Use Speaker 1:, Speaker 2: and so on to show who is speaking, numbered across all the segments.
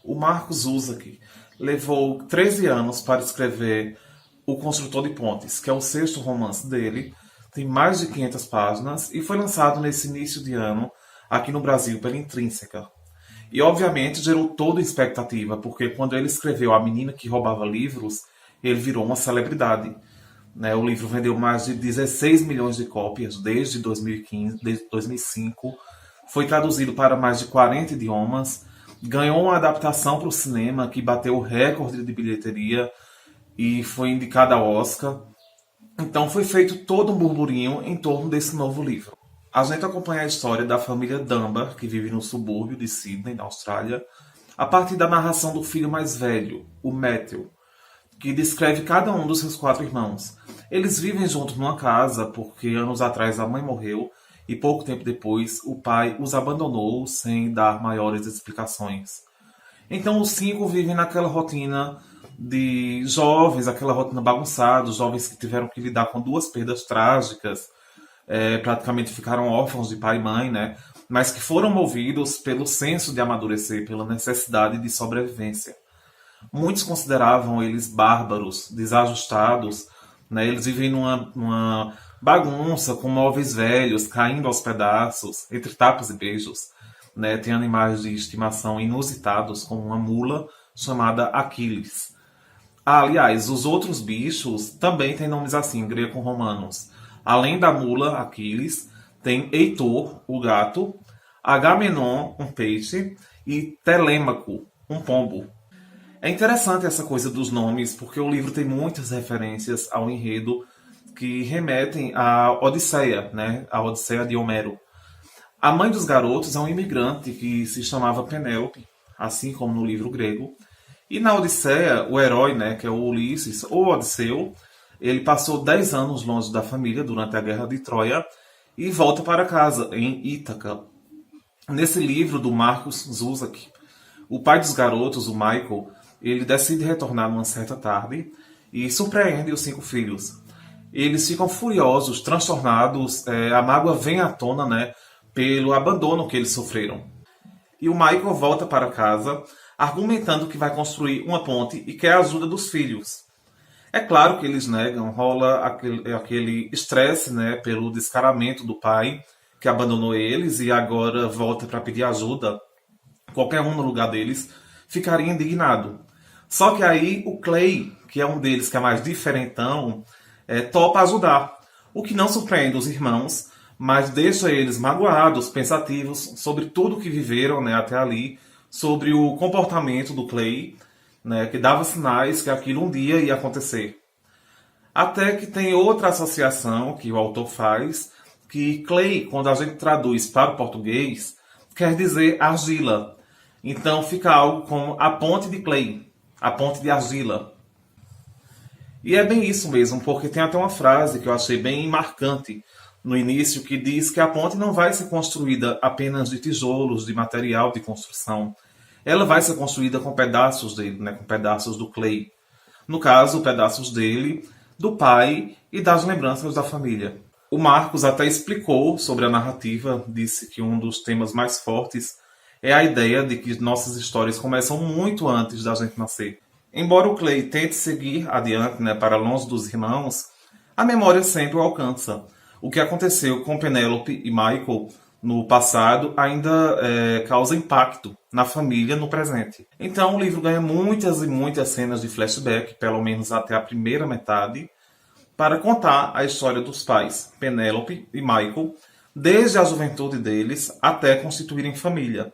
Speaker 1: O Marcos Zusak levou 13 anos para escrever O Construtor de Pontes, que é o sexto romance dele. Tem mais de 500 páginas e foi lançado nesse início de ano aqui no Brasil pela Intrínseca. E obviamente gerou toda expectativa, porque quando ele escreveu A Menina que Roubava Livros, ele virou uma celebridade. Né? O livro vendeu mais de 16 milhões de cópias desde 2015, desde 2005. Foi traduzido para mais de 40 idiomas. Ganhou uma adaptação para o cinema que bateu o recorde de bilheteria e foi indicada ao Oscar. Então foi feito todo um burburinho em torno desse novo livro. A gente acompanha a história da família Dunbar, que vive no subúrbio de Sydney, na Austrália, a partir da narração do filho mais velho, o Matthew, que descreve cada um dos seus 4 irmãos. Eles vivem juntos numa casa porque anos atrás a mãe morreu e pouco tempo depois o pai os abandonou sem dar maiores explicações. Então os 5 vivem naquela rotina de jovens, aquela rotina bagunçada, jovens que tiveram que lidar com 2 perdas trágicas, praticamente ficaram órfãos de pai e mãe, né? Mas que foram movidos pelo senso de amadurecer, pela necessidade de sobrevivência. Muitos consideravam eles bárbaros, desajustados, né? Eles vivem numa bagunça, com móveis velhos, caindo aos pedaços, entre tapas e beijos. Né? Tem animais de estimação inusitados, como uma mula chamada Aquiles. Aliás, os outros bichos também têm nomes assim, greco-romanos. Além da mula Aquiles, tem Heitor, o gato, Agamenon, um peixe, e Telêmaco, um pombo. É interessante essa coisa dos nomes, porque o livro tem muitas referências ao enredo que remetem à Odisseia, né? A Odisseia de Homero. A mãe dos garotos é um imigrante que se chamava Penélope, assim como no livro grego. E na Odisseia, o herói, né, que é o Ulisses, ou Odisseu, ele passou 10 anos longe da família durante a Guerra de Troia e volta para casa, em Ítaca. Nesse livro do Marcos Zusak, o pai dos garotos, o Michael, ele decide retornar numa certa tarde e surpreende os 5 filhos. Eles ficam furiosos, transtornados, a mágoa vem à tona, né, pelo abandono que eles sofreram. E o Michael volta para casa, argumentando que vai construir uma ponte e quer a ajuda dos filhos. É claro que eles negam, rola aquele estresse, né, pelo descaramento do pai, que abandonou eles e agora volta para pedir ajuda. Qualquer um no lugar deles ficaria indignado. Só que aí o Clay, que é um deles que é mais diferentão, topa ajudar. O que não surpreende os irmãos, mas deixa eles magoados, pensativos sobre tudo que viveram, né, até ali, sobre o comportamento do Clay, né, que dava sinais que aquilo um dia ia acontecer. Até que tem outra associação que o autor faz, que Clay, quando a gente traduz para o português, quer dizer argila. Então fica algo como a ponte de Clay, a ponte de argila. E é bem isso mesmo, porque tem até uma frase que eu achei bem marcante no início, que diz que a ponte não vai ser construída apenas de tijolos, de material de construção. Ela vai ser construída com pedaços dele, né, com pedaços do Clay. No caso, pedaços dele, do pai e das lembranças da família. O Marcos até explicou sobre a narrativa, disse que um dos temas mais fortes é a ideia de que nossas histórias começam muito antes da gente nascer. Embora o Clay tente seguir adiante, né, para longe dos irmãos, a memória sempre o alcança. O que aconteceu com Penélope e Michael no passado ainda causa impacto na família no presente. Então o livro ganha muitas e muitas cenas de flashback, pelo menos até a primeira metade, para contar a história dos pais, Penélope e Michael, desde a juventude deles até constituírem família.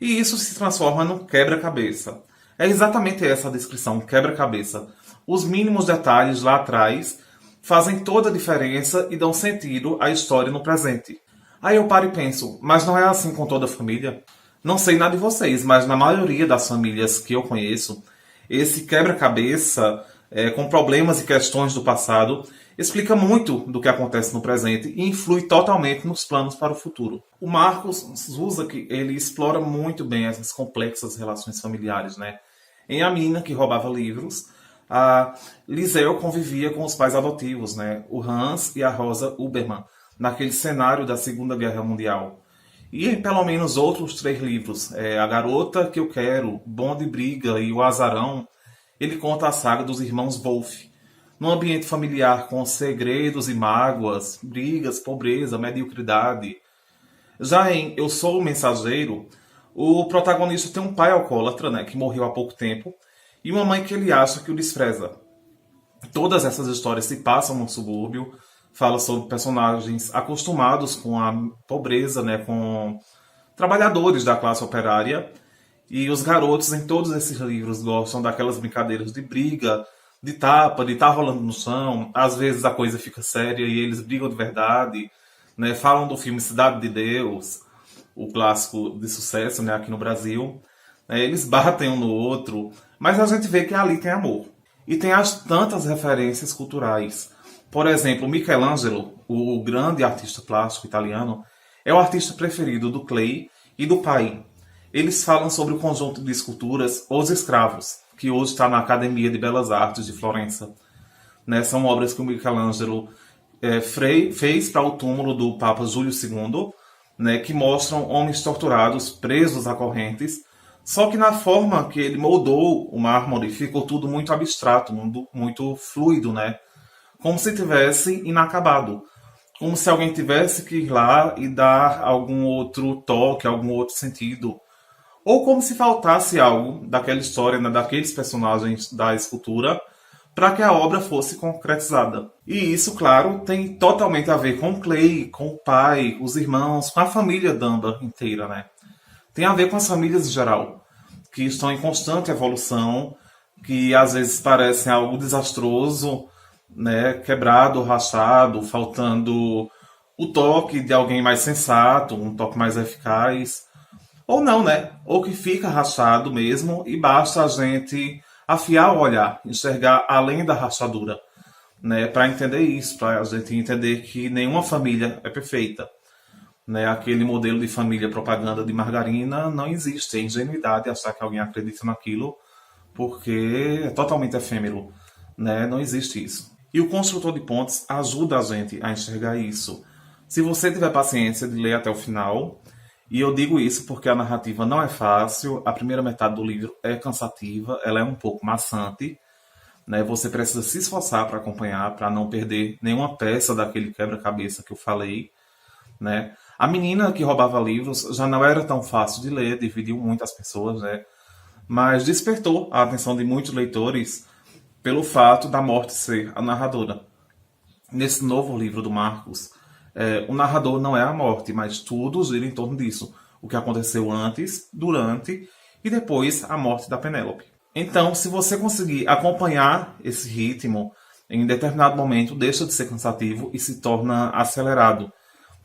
Speaker 1: E isso se transforma num quebra-cabeça. É exatamente essa a descrição, quebra-cabeça. Os mínimos detalhes lá atrás fazem toda a diferença e dão sentido à história no presente. Aí eu paro e penso, mas não é assim com toda a família? Não sei nada de vocês, mas na maioria das famílias que eu conheço, esse quebra-cabeça com problemas e questões do passado explica muito do que acontece no presente e influi totalmente nos planos para o futuro. O Marcos Zusak, ele explora muito bem essas complexas relações familiares, né? Em A Menina que Roubava Livros, a Lisel convivia com os pais adotivos, né? O Hans e a Rosa Uberman, naquele cenário da Segunda Guerra Mundial. E em pelo menos outros 3 livros, A Garota que Eu Quero, Bom de Briga e O Azarão, ele conta a saga dos irmãos Wolff, num ambiente familiar com segredos e mágoas, brigas, pobreza, mediocridade. Já em Eu Sou o Mensageiro, o protagonista tem um pai alcoólatra, né, que morreu há pouco tempo, e uma mãe que ele acha que o despreza. Todas essas histórias se passam no subúrbio, fala sobre personagens acostumados com a pobreza, né, com trabalhadores da classe operária, e os garotos em todos esses livros gostam daquelas brincadeiras de briga, de tapa, de estar rolando no chão. Às vezes a coisa fica séria e eles brigam de verdade, né? Falam do filme Cidade de Deus, o clássico de sucesso, né, aqui no Brasil. Eles batem um no outro, mas a gente vê que ali tem amor. E tem as tantas referências culturais. Por exemplo, Michelangelo, o grande artista plástico italiano, é o artista preferido do Clay e do pai. Eles falam sobre o conjunto de esculturas Os Escravos, que hoje está na Academia de Belas Artes de Florença. Né, são obras que o Michelangelo fez para o túmulo do Papa Júlio II, né, que mostram homens torturados, presos a correntes, só que na forma que ele moldou o mármore ficou tudo muito abstrato, muito fluido, né? Como se tivesse inacabado. Como se alguém tivesse que ir lá e dar algum outro toque, algum outro sentido. Ou como se faltasse algo daquela história, né, daqueles personagens da escultura, para que a obra fosse concretizada. E isso, claro, tem totalmente a ver com o Clay, com o pai, os irmãos, com a família Dunbar inteira, né? Tem a ver com as famílias em geral, que estão em constante evolução, que às vezes parecem algo desastroso, né, quebrado, rachado, faltando o toque de alguém mais sensato, um toque mais eficaz. Ou não, né? Ou que fica rachado mesmo e basta a gente afiar o olhar, enxergar além da rachadura, né? Para entender isso, para a gente entender que nenhuma família é perfeita. Né? Aquele modelo de família propaganda de margarina não existe. É ingenuidade achar que alguém acredita naquilo, porque é totalmente efêmero. Né? Não existe isso. E o construtor de pontes ajuda a gente a enxergar isso. Se você tiver paciência de ler até o final, e eu digo isso porque a narrativa não é fácil, a primeira metade do livro é cansativa, ela é um pouco maçante, né? Você precisa se esforçar para acompanhar, para não perder nenhuma peça daquele quebra-cabeça que eu falei, né? A menina que roubava livros já não era tão fácil de ler, dividiu muitas pessoas, né? Mas despertou a atenção de muitos leitores pelo fato da morte ser a narradora. Nesse novo livro do Marcos, o narrador não é a morte, mas tudo gira em torno disso. O que aconteceu antes, durante e depois a morte da Penélope. Então, se você conseguir acompanhar esse ritmo, em determinado momento deixa de ser cansativo e se torna acelerado.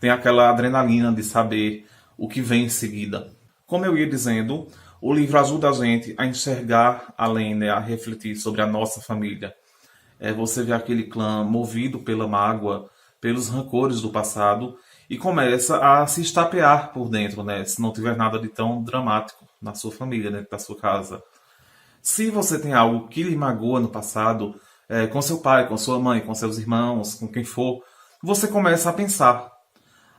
Speaker 1: Tem aquela adrenalina de saber o que vem em seguida. Como eu ia dizendo, o livro ajuda a gente a enxergar além, né, a refletir sobre a nossa família. Você vê aquele clã movido pela mágoa, pelos rancores do passado e começa a se estapear por dentro, né, se não tiver nada de tão dramático na sua família, dentro da sua casa. Se você tem algo que lhe magoa no passado, com seu pai, com sua mãe, com seus irmãos, com quem for, você começa a pensar: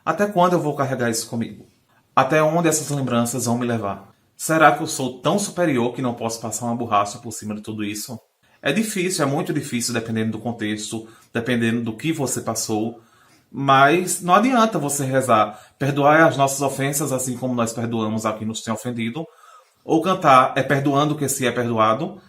Speaker 1: até quando eu vou carregar isso comigo? Até onde essas lembranças vão me levar? Será que eu sou tão superior que não posso passar uma borracha por cima de tudo isso? É difícil, é muito difícil, dependendo do contexto, dependendo do que você passou. Mas não adianta você rezar: perdoai as nossas ofensas assim como nós perdoamos a quem nos tem ofendido. Ou cantar perdoando que se é perdoado.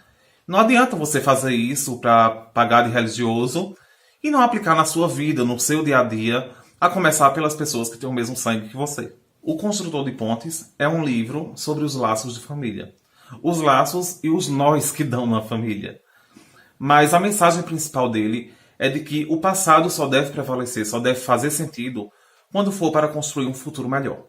Speaker 1: Não adianta você fazer isso para pagar de religioso e não aplicar na sua vida, no seu dia a dia, a começar pelas pessoas que têm o mesmo sangue que você. O Construtor de Pontes é um livro sobre os laços de família. Os laços e os nós que dão na família. Mas a mensagem principal dele é de que o passado só deve prevalecer, só deve fazer sentido quando for para construir um futuro melhor.